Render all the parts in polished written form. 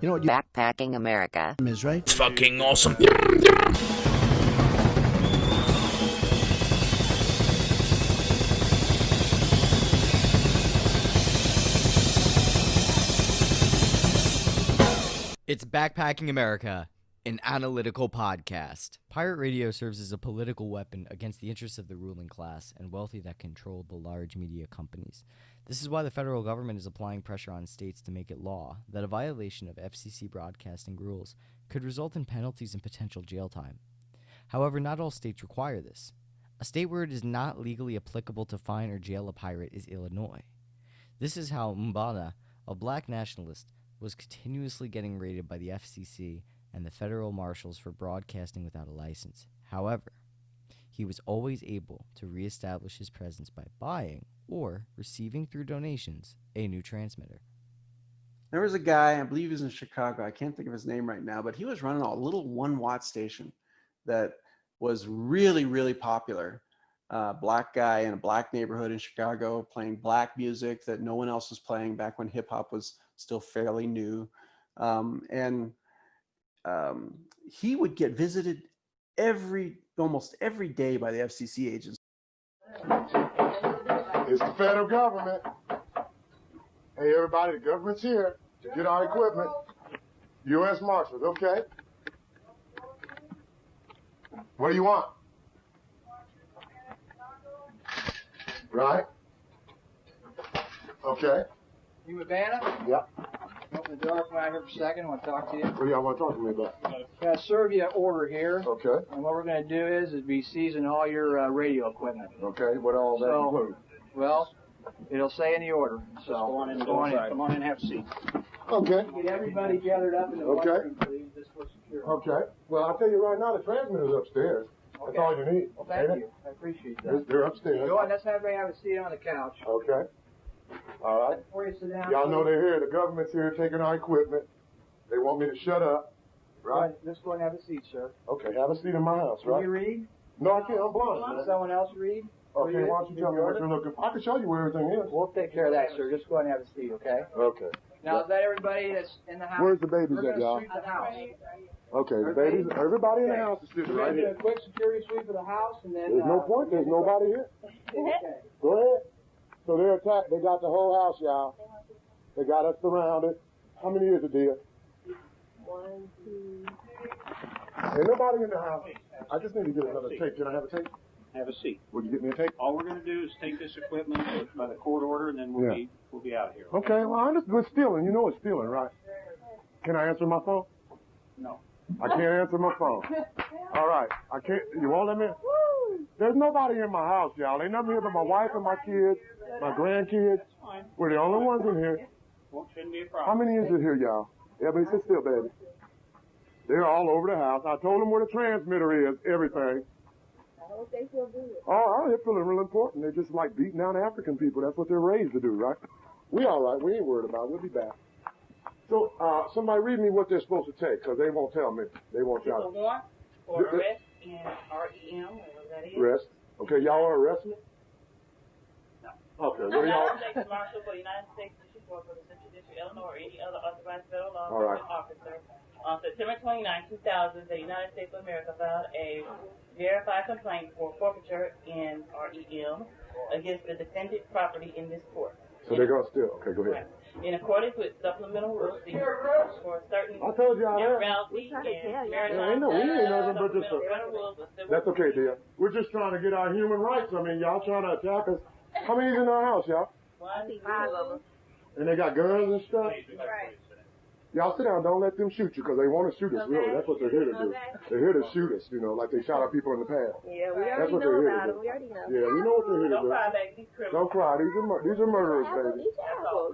You know what Backpacking America is, right? It's fucking awesome. It's Backpacking America, an analytical podcast. Pirate radio serves as a political weapon against the interests of the ruling class and wealthy that control the large media companies. This is why the federal government is applying pressure on states to make it law that a violation of FCC broadcasting rules could result in penalties and potential jail time. However, not all states require this. A state where it is not legally applicable to fine or jail a pirate is Illinois. This is how Mbanna, a black nationalist, was continuously getting raided by the FCC and the federal marshals for broadcasting without a license. However, he was always able to reestablish his presence by buying or receiving through donations a new transmitter. There was a guy, I believe he was in Chicago, I can't think of his name right now, but he was running a little 1-watt station that was really, really popular. Black guy in a black neighborhood in Chicago playing black music that no one else was playing back when hip hop was still fairly new. He would get visited almost every day by the FCC agents. It's the federal government. Hey, everybody, the government's here to get our equipment. U.S. Marshals, okay? What do you want? Right? Okay. You Mbanna? Yep. Open the door, come out here for a second. I want to talk to you. What do y'all want to talk to me about? I'm going to serve you an order here. Okay. And what we're going to do is be seizing all your radio equipment. Okay, what all that include? Well, it'll say in the order. So come on in and have a seat. Okay. Get everybody gathered up in the washroom, please. This was secure. Okay. Well, I'll tell you right now, the transmitter's upstairs. Okay. That's all you need. Well, thank you. I appreciate that. They're upstairs. Go on, let's have everybody have a seat on the couch. Okay. All right. Before you sit down. Y'all know they're here. The government's here taking our equipment. They want me to shut up. Right? Let's go and have a seat, sir. Okay, have a seat in my house, right? Can you read? No, I can't. I'm blind. Can someone else read? Okay, why don't you tell me what you're looking for? I can show you where everything is. We'll take care of that, sir. Just go ahead and have a seat, okay? Okay. Now, is that everybody that's in the house? Where's the babies We're at, y'all? sweep the house. Okay, the babies, everybody in the house is sitting We're right going to do here. a quick security sweep of the house, and then... There's no point. There's nobody here. Okay. Go ahead. So they're attacked. They got the whole house, y'all. They got us surrounded. How many is it, dear? 1, 2. Ain't nobody in the house. I just need to get another tape. Can I have a tape? Have a seat. Would you get me a tape? All we're going to do is take this equipment by the court order, and then we'll be out of here. Okay, well, I'm just good stealing. You know it's stealing, right? Can I answer my phone? No. I can't answer my phone. All right. I can't. You won't let me? There's nobody in my house, y'all. Ain't nothing here but my wife and my kids, my grandkids. That's fine. We're the only ones in here. Well, shouldn't be a How problem. many is it here, y'all? Everybody sit still, baby. They're all over the house. I told them where the transmitter is, everything. I hope they feel good. Oh, they're feeling real important. They're just like beating down African people. That's what they're raised to do, right? We all right. We ain't worried about it. We'll be back. So, somebody read me what they're supposed to take, because they won't tell me. They won't tell me. Warrant for arrest and REM, whatever that is. Arrest. Okay, y'all want to arrest me? No. Okay, what are y'all? United States Marshal for the United States District Court for the Central District, Illinois, or any other authorized federal law All right. enforcement officer. On September 29, 2000, the United States of America filed a verified complaint for forfeiture in REM against the defendant property in this court. So they're going to steal. Okay, go ahead. In accordance with supplemental rules for certain I told y'all that. immorality and Yeah, we ain't nothing but just That's okay, dear. We're just trying to get our human rights. I mean, y'all trying to attack us. How many's in our house, y'all? 5 of them. And they got guns and stuff? Right. Y'all sit down. Don't let them shoot you, because they want to shoot us, really. That's what they're here to do. They're here to shoot us, like they shot our people in the past. Yeah, we That's already what know they're here about to them. do. We already know. Yeah, we know what they're here to Don't do. cry, baby. These criminals. Don't cry. These are murderers, baby.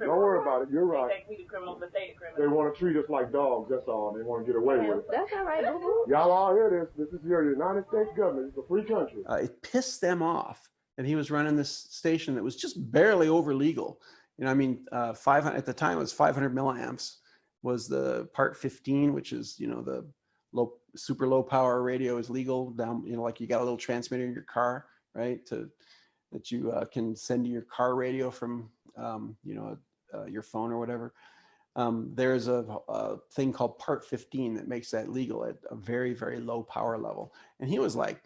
Don't worry about it. You're right. They think we the criminals, but they the criminals. They want to treat us like dogs, that's all. They want to get away with it. That's all right, boo-boo. Y'all all hear this. This is your United States government. It's a free country. It pissed them off that he was running this station that was just barely over legal. 500 at the time it was 500 milliamps was the part 15, which is the super low power radio is legal down. Like you got a little transmitter in your car, right? That you can send to your car radio from your phone or whatever. There's a thing called Part 15 that makes that legal at a very, very low power level. And he was like,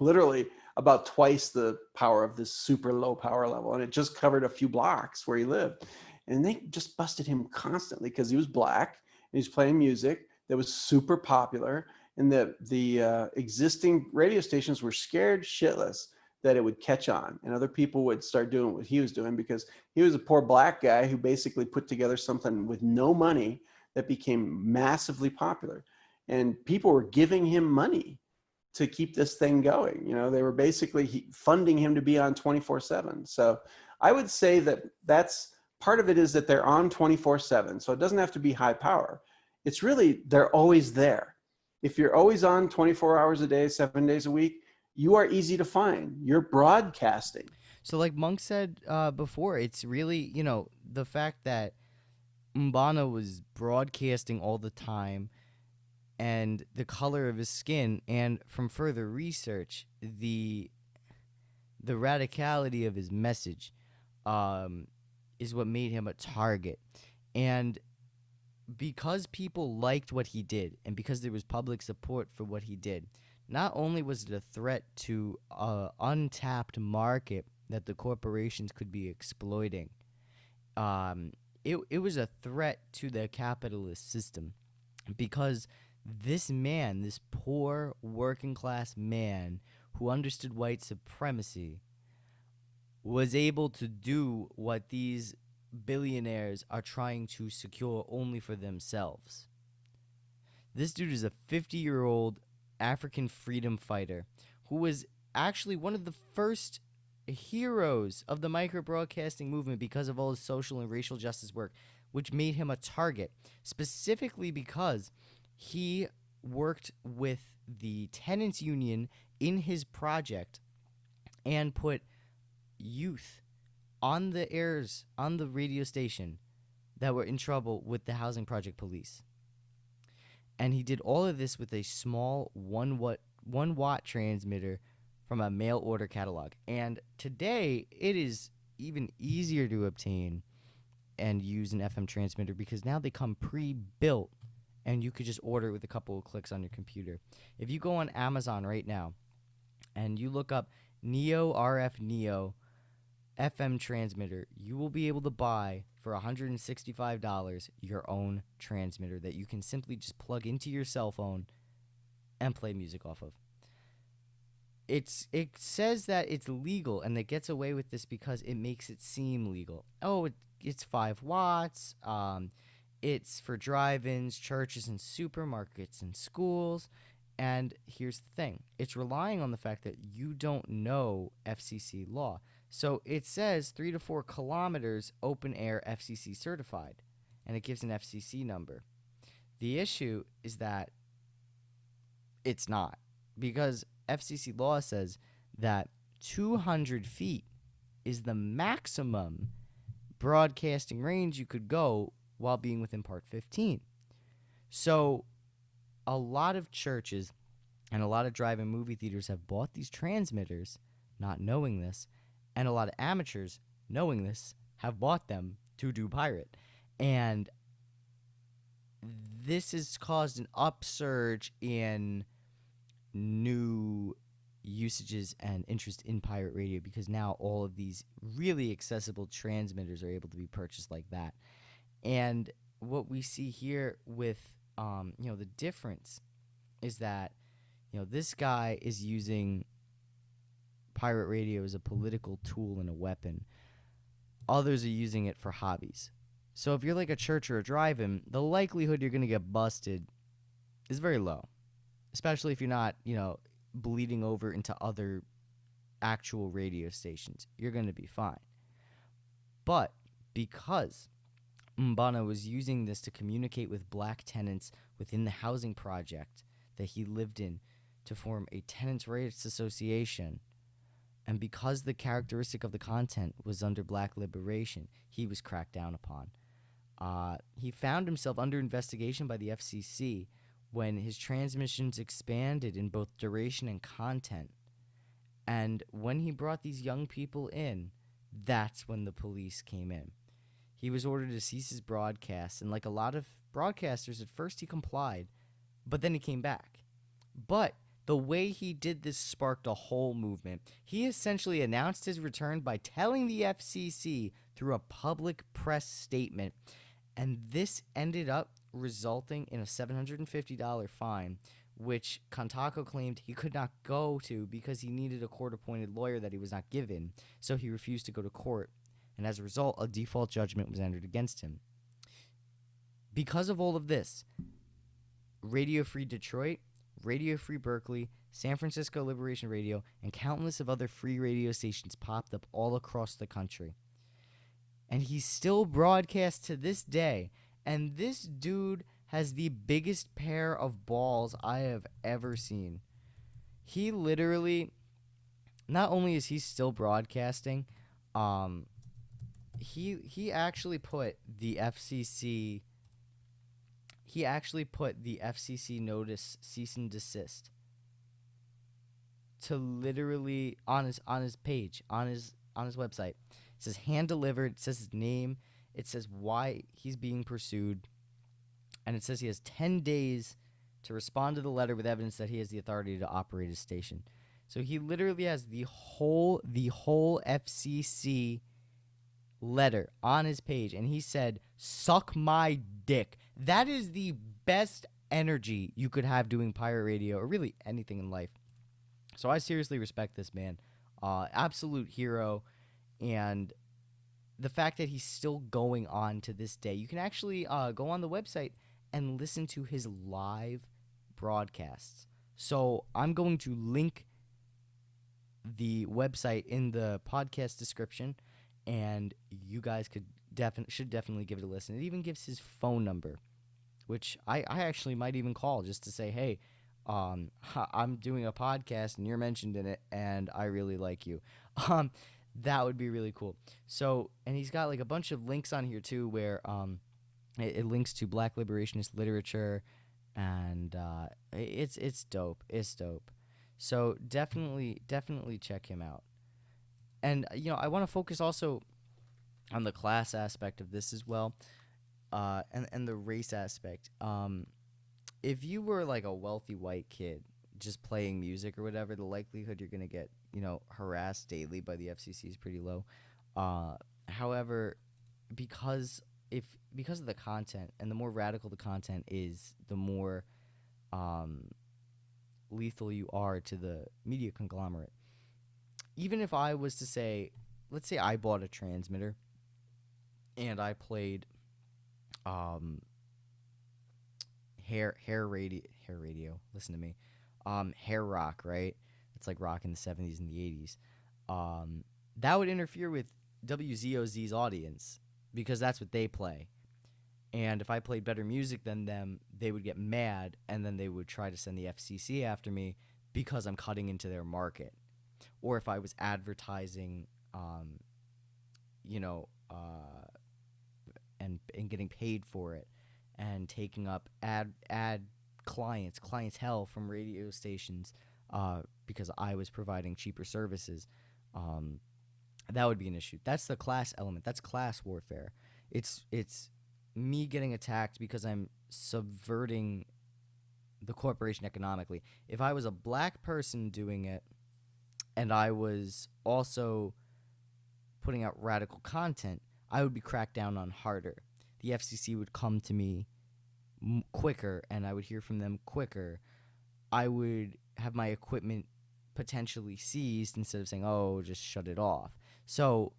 literally about twice the power of this super low power level. And it just covered a few blocks where he lived. And they just busted him constantly because he was black and he's playing music that was super popular. And the existing radio stations were scared shitless that it would catch on and other people would start doing what he was doing, because he was a poor black guy who basically put together something with no money that became massively popular. And people were giving him money to keep this thing going. They were basically funding him to be on 24/7. So I would say that that's part of it, is that they're on 24/7. So it doesn't have to be high power. It's really, they're always there. If you're always on 24 hours a day, 7 days a week, you are easy to find. You're broadcasting. So like Monk said before, it's really, the fact that Mbanna was broadcasting all the time, and the color of his skin, and from further research, the radicality of his message is what made him a target. And because people liked what he did, and because there was public support for what he did, not only was it a threat to an untapped market that the corporations could be exploiting, it was a threat to the capitalist system, because this man, this poor working class man who understood white supremacy, was able to do what these billionaires are trying to secure only for themselves. This dude is a 50-year-old African freedom fighter who was actually one of the first heroes of the micro-broadcasting movement because of all his social and racial justice work, which made him a target, specifically because he worked with the tenants union in his project and put youth on the airs, on the radio station, that were in trouble with the housing project police. And he did all of this with a small 1 watt transmitter from a mail order catalog. And today it is even easier to obtain and use an FM transmitter, because now they come pre-built and you could just order it with a couple of clicks on your computer. If you go on Amazon right now and you look up Neo RF Neo FM transmitter, you will be able to buy for $165 your own transmitter that you can simply just plug into your cell phone and play music off of. It says that it's legal, and it gets away with this because it makes it seem legal. Oh, it's 5 watts. It's for drive-ins, churches, and supermarkets and schools. And here's the thing. It's relying on the fact that you don't know FCC law. So it says 3 to 4 kilometers open air FCC certified, and it gives an FCC number. The issue is that it's not, because FCC law says that 200 feet is the maximum broadcasting range you could go while being within Part 15. So a lot of churches and a lot of drive-in movie theaters have bought these transmitters not knowing this, and a lot of amateurs knowing this have bought them to do pirate. And this has caused an upsurge in new usages and interest in pirate radio, because now all of these really accessible transmitters are able to be purchased like that. And what we see here with the difference is that this guy is using pirate radio as a political tool and a weapon. Others are using it for hobbies. So if you're like a church or a drive-in, the likelihood you're going to get busted is very low, especially if you're not, bleeding over into other actual radio stations. You're going to be fine. But because Mbanna was using this to communicate with black tenants within the housing project that he lived in to form a tenants' rights association, and because the characteristic of the content was under black liberation, he was cracked down upon. He found himself under investigation by the FCC when his transmissions expanded in both duration and content. And when he brought these young people in, that's when the police came in. he was ordered to cease his broadcasts. And like a lot of broadcasters, at first he complied, but then he came back. But the way he did this sparked a whole movement. He essentially announced his return by telling the FCC through a public press statement, and this ended up resulting in a $750 fine, which Kantako claimed he could not go to because he needed a court-appointed lawyer that he was not given, so he refused to go to court, and as a result, a default judgment was entered against him. Because of all of this, Radio Free Detroit, Radio Free Berkeley, San Francisco Liberation Radio, and countless of other free radio stations popped up all across the country. And he still broadcasts to this day. And this dude has the biggest pair of balls I have ever seen. He literally, not only is he still broadcasting, he actually put the FCC. He actually put the FCC notice cease and desist to literally on his page, on his website. It says hand delivered. It says his name. It says why he's being pursued, and it says he has 10 days to respond to the letter with evidence that he has the authority to operate his station. So he literally has the whole FCC letter on his page, and he said, "Suck my dick." That is the best energy you could have doing pirate radio, or really anything in life. So I seriously respect this man. Absolute hero. And the fact that he's still going on to this day. You can actually go on the website and listen to his live broadcasts. So I'm going to link the website in the podcast description, and you guys should definitely give it a listen. It even gives his phone number, which I actually might even call just to say, hey, I'm doing a podcast and you're mentioned in it, and I really like you. That would be really cool. So, and he's got like a bunch of links on here too, where it links to Black liberationist literature, and it's dope. It's dope. So definitely check him out. And I want to focus also on the class aspect of this as well, and the race aspect. If you were like a wealthy white kid just playing music or whatever, the likelihood you're gonna get harassed daily by the FCC is pretty low. However, because of the content, and the more radical the content is, the more lethal you are to the media conglomerate. Even if I was to say, let's say I bought a transmitter and I played hair radio, listen to me, hair rock, right? It's like rock in the 70s and the 80s. That would interfere with WZOZ's audience because that's what they play. And if I played better music than them, they would get mad, and then they would try to send the FCC after me because I'm cutting into their market. Or if I was advertising, and getting paid for it, and taking up ad clientele from radio stations, because I was providing cheaper services, that would be an issue. That's the class element. That's class warfare. It's me getting attacked because I'm subverting the corporation economically. If I was a black person doing it, and I was also putting out radical content, I would be cracked down on harder. The FCC would come to me quicker, and I would hear from them quicker. I would have my equipment potentially seized instead of saying, oh, just shut it off. So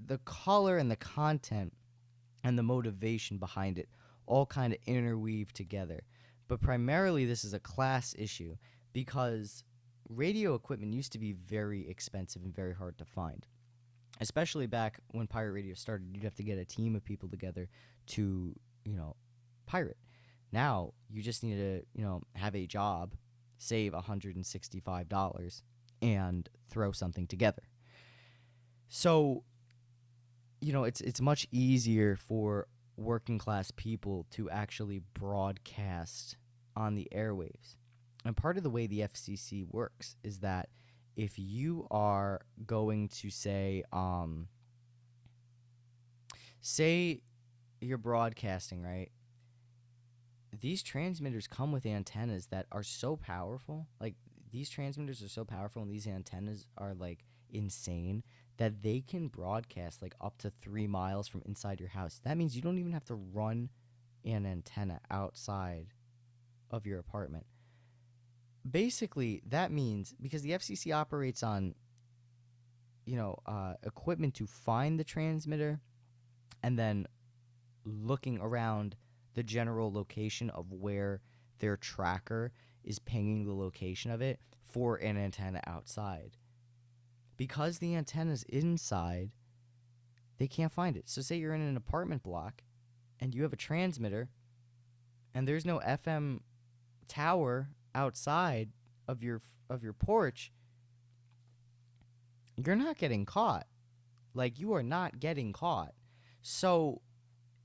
the color and the content and the motivation behind it all kind of interweave together. But primarily this is a class issue because radio equipment used to be very expensive and very hard to find. Especially back when pirate radio started, you'd have to get a team of people together to, pirate. Now, you just need to, have a job, save $165, and throw something together. So, it's much easier for working class people to actually broadcast on the airwaves. And part of the way the FCC works is that if you are going to say, say you're broadcasting, right? These transmitters come with antennas that are so powerful. Like, these transmitters are so powerful and these antennas are like insane that they can broadcast like up to 3 miles from inside your house. That means you don't even have to run an antenna outside of your apartment. Basically, that means, because the FCC operates on, equipment to find the transmitter and then looking around the general location of where their tracker is pinging the location of it for an antenna outside. Because the antenna's inside, they can't find it. So say you're in an apartment block and you have a transmitter and there's no FM tower outside of your porch, you're not getting caught. Like, you are not getting caught. So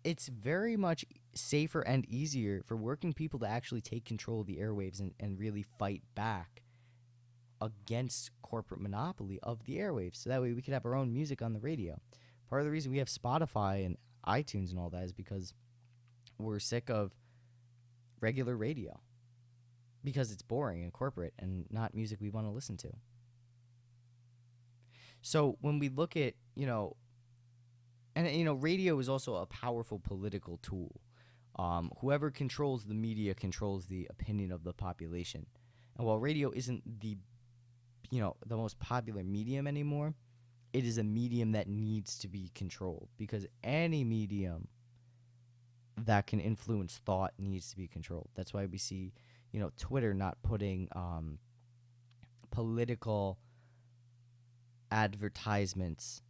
it's very much safer and easier for working people to actually take control of the airwaves and really fight back against corporate monopoly of the airwaves. So that way we could have our own music on the radio. Part of the reason we have Spotify and iTunes and all that is because we're sick of regular radio, because it's boring and corporate and not music we want to listen to. So when we look at, radio is also a powerful political tool. Whoever controls the media controls the opinion of the population. And while radio isn't the most popular medium anymore, it is a medium that needs to be controlled, because any medium that can influence thought needs to be controlled. That's why we see, Twitter not putting political advertisements,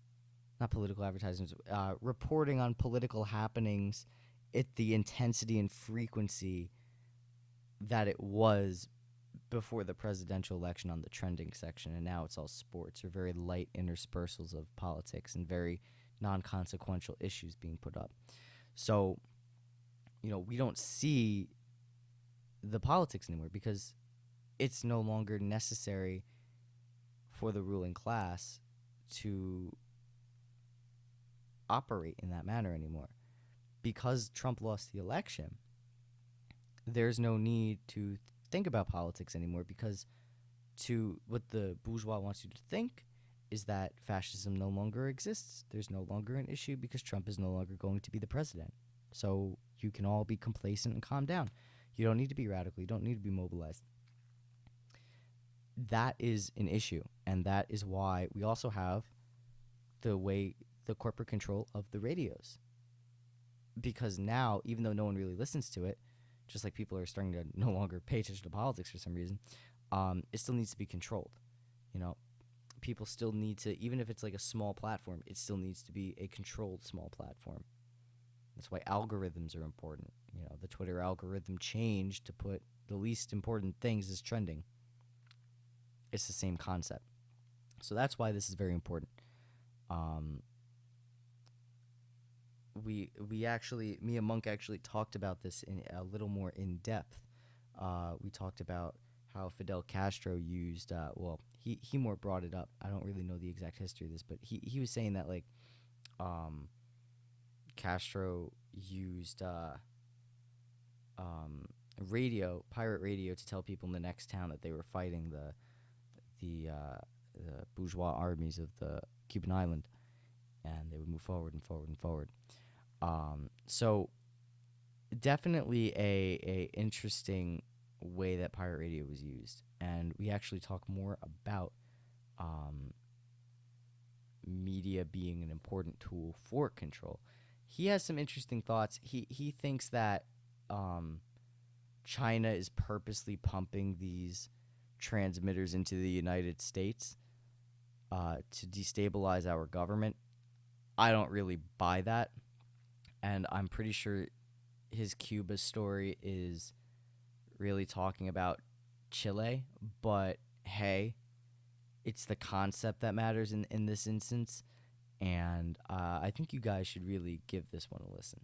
reporting on political happenings at the intensity and frequency that it was before the presidential election on the trending section, and now it's all sports or very light interspersals of politics and very non-consequential issues being put up. So, we don't see the politics anymore because it's no longer necessary for the ruling class to operate in that manner anymore. Because Trump lost the election, there's no need to think about politics anymore, because what the bourgeois wants you to think is that fascism no longer exists. There's no longer an issue because Trump is no longer going to be the president. So you can all be complacent and calm down. You don't need to be radical. You don't need to be mobilized. That is an issue, and that is why we also have the corporate control of the radios. Because now, even though no one really listens to it, just like people are starting to no longer pay attention to politics for some reason, it still needs to be controlled. People still need to, even if it's like a small platform, it still needs to be a controlled small platform. That's why algorithms are important. The Twitter algorithm changed to put the least important things as trending. It's the same concept. So that's why this is very important. We actually, me and Monk actually talked about this in a little more in depth. We talked about how Fidel Castro used, he more brought it up. I don't really know the exact history of this, but he was saying that Castro used pirate radio to tell people in the next town that they were fighting the bourgeois armies of the Cuban island, and they would move forward and forward and forward. So definitely a interesting way that pirate radio was used, and we actually talk more about media being an important tool for control. He has some interesting thoughts. He thinks that China is purposely pumping these transmitters into the United States to destabilize our government. I don't really buy that, and I'm pretty sure his Cuba story is really talking about Chile, but hey, it's the concept that matters in this instance, and I think you guys should really give this one a listen.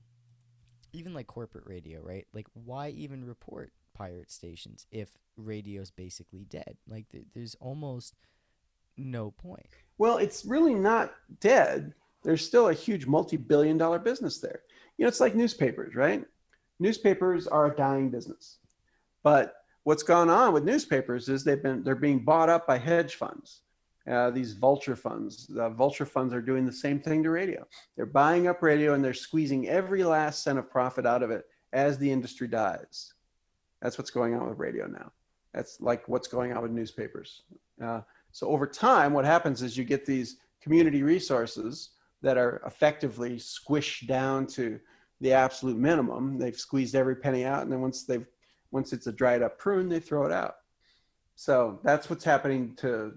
Even like corporate radio, right? Like, why even report pirate stations if radio's basically dead? Like, there's almost no point. Well, it's really not dead. there's still a huge multi-billion-dollar business there. It's like newspapers, right? Newspapers are a dying business. But what's gone on with newspapers is they're being bought up by hedge funds. These vulture funds. Vulture funds are doing the same thing to radio. They're buying up radio and they're squeezing every last cent of profit out of it as the industry dies. That's what's going on with radio now. That's like what's going on with newspapers. So over time, what happens is you get these community resources that are effectively squished down to the absolute minimum. They've squeezed every penny out, and then once it's a dried up prune, they throw it out. So that's what's happening to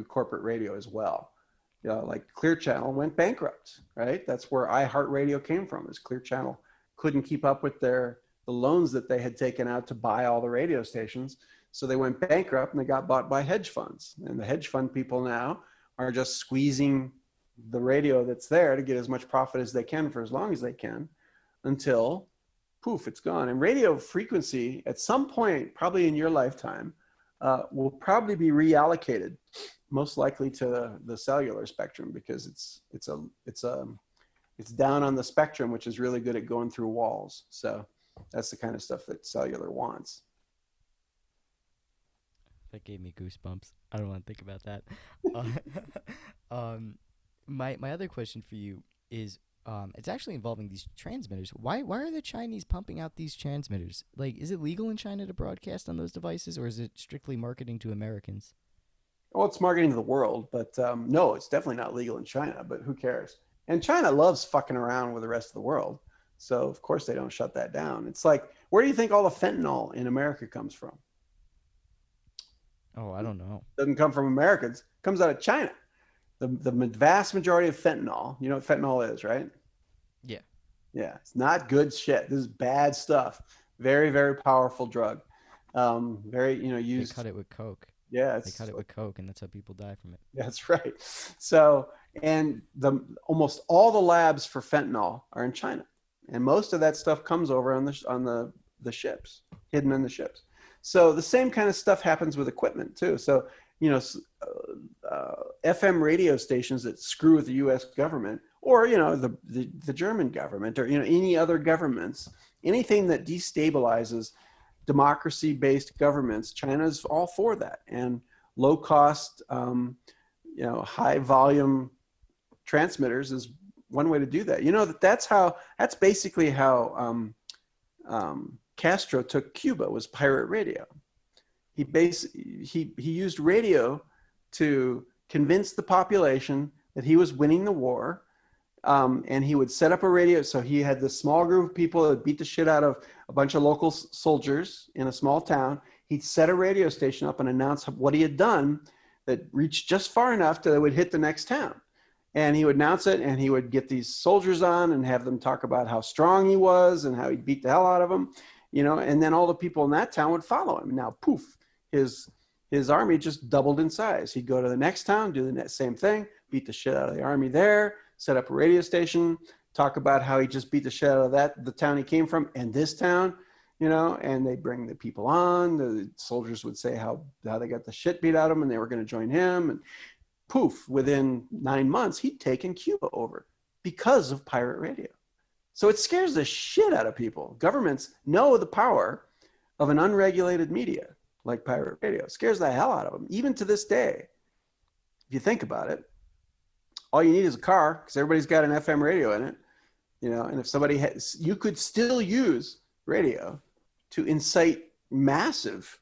corporate radio as well. Like Clear Channel went bankrupt, right? That's where iHeartRadio came from, is Clear Channel couldn't keep up with the loans that they had taken out to buy all the radio stations. So they went bankrupt and they got bought by hedge funds. And the hedge fund people now are just squeezing the radio that's there to get as much profit as they can for as long as they can until poof, it's gone. And radio frequency at some point, probably in your lifetime, will probably be reallocated, most likely to the cellular spectrum, because it's down on the spectrum, which is really good at going through walls. So that's the kind of stuff that cellular wants. That gave me goosebumps. I don't want to think about that. My other question for you is, it's actually involving these transmitters. Why are the Chinese pumping out these transmitters? Like, is it legal in China to broadcast on those devices, or is it strictly marketing to Americans? Well, it's marketing to the world, but no, it's definitely not legal in China, but who cares? And China loves fucking around with the rest of the world. So, of course, they don't shut that down. It's like, where do you think all the fentanyl in America comes from? Oh, I don't know. It doesn't come from Americans. It comes out of China. The vast majority of fentanyl, you know what fentanyl is, right? Yeah. Yeah, it's not good shit. This is bad stuff. Very, very powerful drug. Very, used. They cut it with Coke. Yeah, They cut it with Coke, and that's how people die from it. That's right. So, and almost all the labs for fentanyl are in China, and most of that stuff comes over on the ships, hidden in the ships. So the same kind of stuff happens with equipment too. So, FM radio stations that screw with the U.S. government, or the German government, or any other governments, anything that destabilizes democracy-based governments, China's all for that. And low-cost, high volume transmitters is one way to do that. That's basically how Castro took Cuba, was pirate radio. He used radio to convince the population that he was winning the war. And he would set up a radio. So he had this small group of people that beat the shit out of a bunch of local soldiers in a small town. He'd set a radio station up and announce what he had done that reached just far enough that it would hit the next town. And he would announce it, and he would get these soldiers on and have them talk about how strong he was and how he'd beat the hell out of them, and then all the people in that town would follow him. Now, poof, his army just doubled in size. He'd go to the next town, do the same thing, beat the shit out of the army there, set up a radio station, talk about how he just beat the shit out of the town he came from, and this town, and they bring the people on. The soldiers would say how they got the shit beat out of them and they were going to join him. And poof, within 9 months, he'd taken Cuba over because of pirate radio. So it scares the shit out of people. Governments know the power of an unregulated media like pirate radio. It scares the hell out of them, even to this day. If you think about it, all you need is a car, because everybody's got an FM radio in it, and if somebody you could still use radio to incite massive,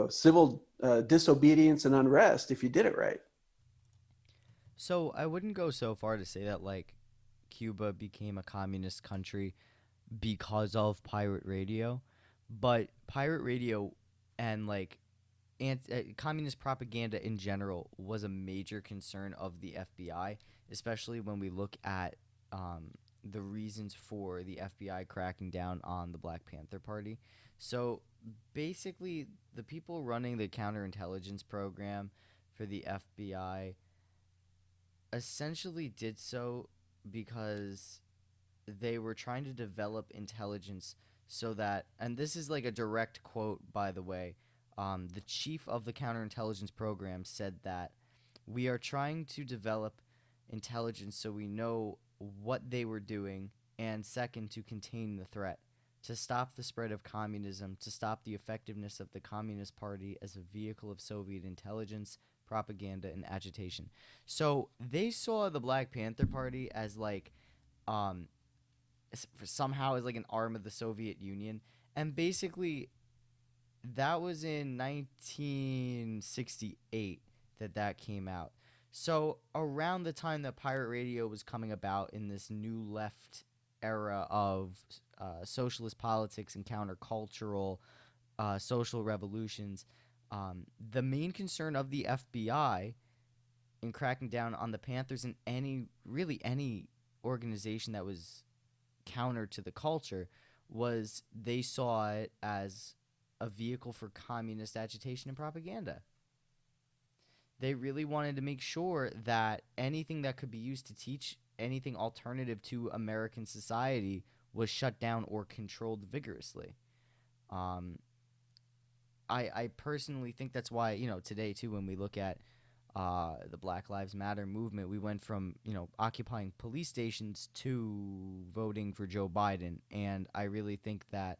civil disobedience and unrest if you did it right. So I wouldn't go so far to say that, like, Cuba became a communist country because of pirate radio, but pirate radio and, like, communist propaganda in general was a major concern of the FBI, especially when we look at the reasons for the FBI cracking down on the Black Panther Party. So basically, the people running the counterintelligence program for the FBI essentially did so because they were trying to develop intelligence so that, and this is like a direct quote, by the way, the chief of the counterintelligence program said that we are trying to develop intelligence so we know what they were doing, and second, to contain the threat, to stop the spread of communism, to stop the effectiveness of the Communist Party as a vehicle of Soviet intelligence, propaganda, and agitation. So they saw the Black Panther Party as like somehow as like an arm of the Soviet Union, and basically that was in 1968 that came out. So around the time that pirate radio was coming about in this new left era of socialist politics and countercultural social revolutions, the main concern of the FBI in cracking down on the Panthers and any organization that was counter to the culture was they saw it as a vehicle for communist agitation and propaganda. They really wanted to make sure that anything that could be used to teach anything alternative to American society was shut down or controlled vigorously. I personally think that's why, today too, when we look at the Black Lives Matter movement, we went from, occupying police stations to voting for Joe Biden. And I really think that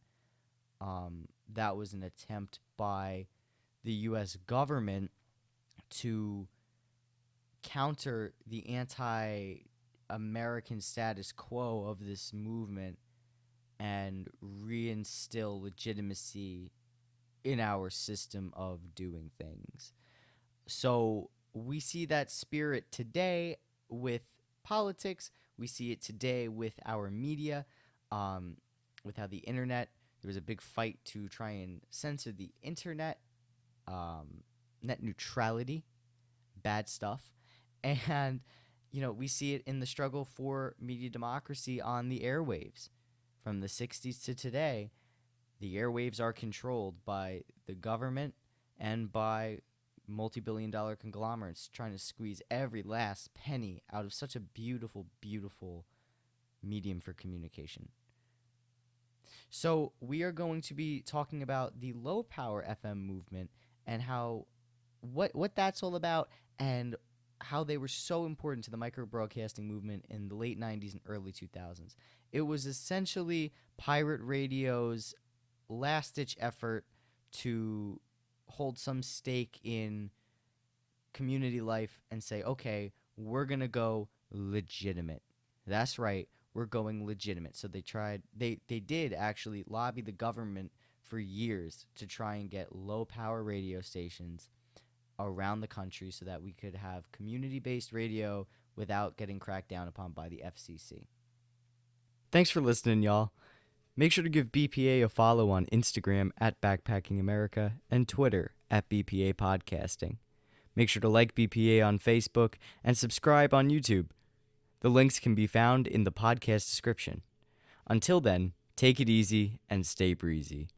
that was an attempt by the U.S. government to counter the anti-American status quo of this movement and reinstill legitimacy in our system of doing things. So we see that spirit today with politics. We see it today with our media, with how the internet, there was a big fight to try and censor the internet, net neutrality, bad stuff. And, we see it in the struggle for media democracy on the airwaves. From the 60s to today, the airwaves are controlled by the government and by multi-billion-dollar conglomerates trying to squeeze every last penny out of such a beautiful, beautiful medium for communication. So we are going to be talking about the low-power FM movement and how what that's all about, and how they were so important to the micro-broadcasting movement in the late 90s and early 2000s. It was essentially pirate radio's last-ditch effort to hold some stake in community life and say, okay, we're going to go legitimate. That's right, we're going legitimate. So they did actually lobby the government for years to try and get low-power radio stations around the country so that we could have community-based radio without getting cracked down upon by the FCC. Thanks for listening, y'all. Make sure to give BPA a follow on Instagram at Backpacking America and Twitter at BPA Podcasting. Make sure to like BPA on Facebook and subscribe on YouTube. The links can be found in the podcast description. Until then, take it easy and stay breezy.